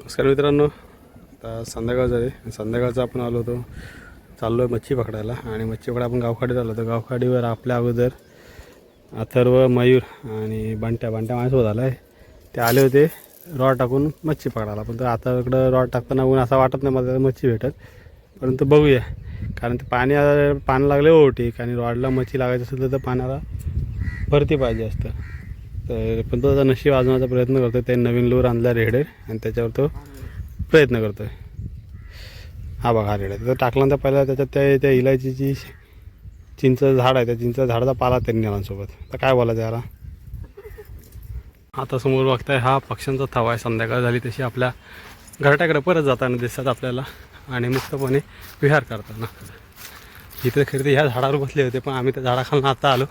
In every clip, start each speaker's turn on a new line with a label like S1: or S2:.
S1: नमस्कार मित्रांनो, आता संध्याकाळ झाली. संध्याकाळचं आपण आलो होतो, चाललो आहे मच्छी पकडायला. आणि मच्छी पकडायला आपण गावखाडीत आलो होतो. गावखाडीवर आपल्या अगोदर अथर्व, मयूर आणि बंट्या माझ्यासोबत आला आहे. ते आले होते रॉड टाकून मच्छी पकडायला. पण तर आता इकडं रॉड टाकताना ऊन असं वाटत नाही मला मच्छी भेटत, परंतु बघूया. कारण ते पाणी लागले ओटीक आणि रॉडला मच्छी लागायचं असेल तर पाण्याला भरती पाहिजे असतं. तर पण तो आता नशीब आजमाचा प्रयत्न करतो. ते नवीन लूर आणला रेड आणि त्याच्यावर तो प्रयत्न करतो आहे. हा बघा, हा रेड आहे. तर टाकल्यानंतर पहिला त्याच्यात त्या इलायचीची चिंच झाड आहे, त्या चिंच झाडाचा पाला त्यांनी नेलांसोबत. तर काय बोलायचं याला. आता समोर बघताय हा पक्ष्यांचा थवा आहे. संध्याकाळ झाली तशी आपल्या घरट्याकडे परत जाताना दिसतात आपल्याला आणि मुक्तपणे विहार करताना. इथे खरेदी ह्या झाडावर बसले होते, पण आम्ही त्या झाडाखालून आता आलो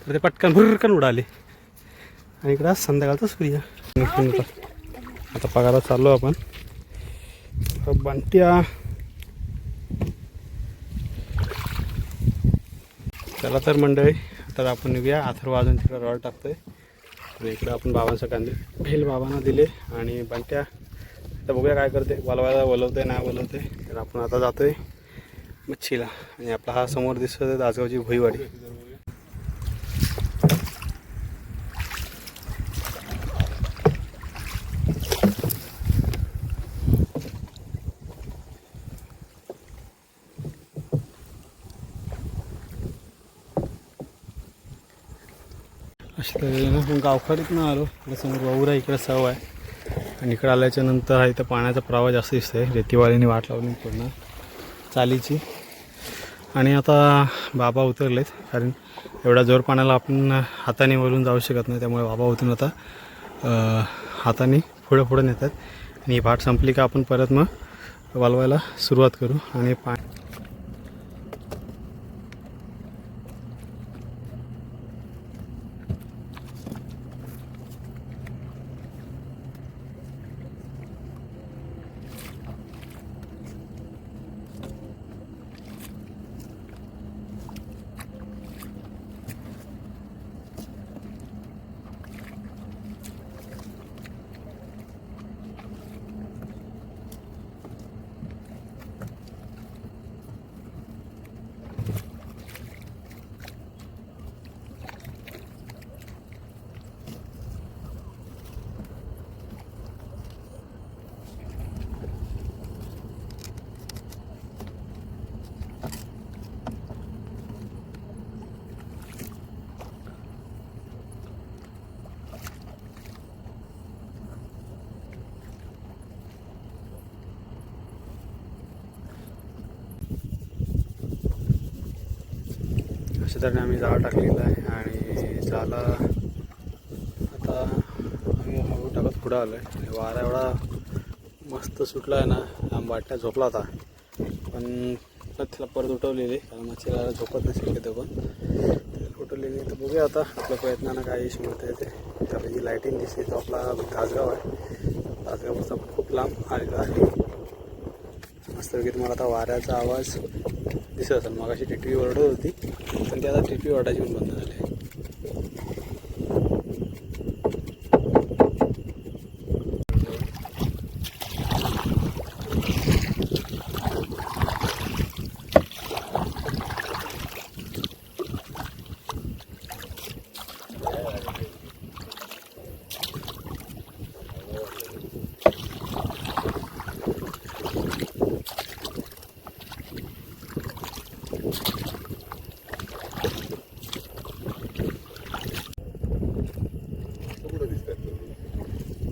S1: तर ते पटकन भुरकन उडाले. आणि इकडं संध्याकाळचा सूर्य. आता पगारात चाललो आपण. बंट्या चला तर मंडळी, तर आपण निघूया. अथर्व अजून तिकडे रॉड टाकतोय आणि इकडं आपण बाबांचं कांदे भेल बाबांना दिले. आणि बंट्या आता बघूया काय करते, बोलवते नाही बोलवते. तर आपण आता जातोय मच्छीला. आणि आपला हा समोर दिसतोय दासगावची भुईवाडी. अशा तऱ्हेनं आपण गावखाडीतनं आलो. इकडे समोर वाऊर आहे, इकडे सव आहे. आणि इकडे आल्याच्या नंतर आहे तर पाण्याचा प्रवाह जास्त दिसतो आहे. रेतीवाळीने वाट लावली पूर्ण चालीची. आणि आता बाबा उतरलेत, कारण एवढा जोर पाण्याला आपण हाताने वरून जाऊ शकत नाही. त्यामुळे बाबा उतरून आता हाताने पुढं नेतात. आणि ही भाट संपली का आपण परत मग वालवायला सुरुवात करू. आणि अशा तऱ्हेने आम्ही जाळं टाकलेलं आहे. आणि जाला आता आम्ही हळू टाकत पुढं आलो आहे. वारा एवढा मस्त सुटला आहे ना, बाटल्या झोपला होता. पण तिला परत उठवलेली, कारण मच्छीला झोपत नाही शक्यतो. पण उठवलेली. तर बघूया आता आपल्या प्रयत्नानं काय यश मिळतं येते. त्याला जी लाईटिंग दिसते तो आपला तासगाव आहे. तासगावपासून आपण खूप लांब आलेला आहे. मस्त की तुम्हाला आता वाऱ्याचा आवाज दिसत असेल. मग अशी टिटवी ओरडत होती, पण ती आता टिटवी ओरडायची पण बंद झाली.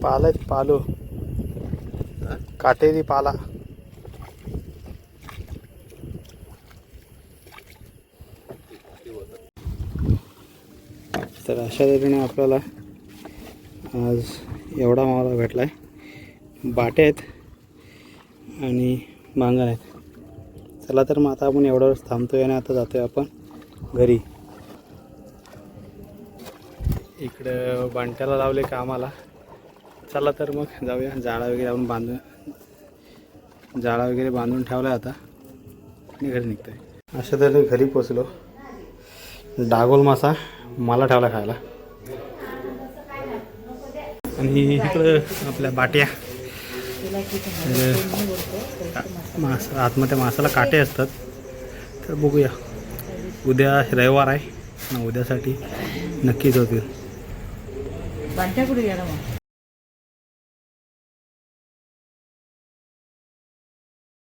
S1: पाला पालो काटेरी पाला. तर अशा तऱ्हेने आपल्याला आज एवढा मावा भेटला आहे. बाटे आहेत आणि मांगण आहेत. चला तर मग आता आपण एवढ्यावरच थांबतोय आणि आता जातोय आपण घरी. इकडं बांट्याला लावले कामाला. चला तर मग जाऊया. जाळा वगैरे बांधून ठेवला आता आणि घरी निघतोय. अशा तऱ्हेने घरी पोचलो. डागोल मासा मला ठेवला खायला. आणि इकडं आपल्या बाट्या आतमध्ये मासाला काटे असतात. तर बघूया, उद्या रविवार आहे ना, उद्यासाठी नक्कीच होतील.
S2: बांट्या कुठे गेला मग?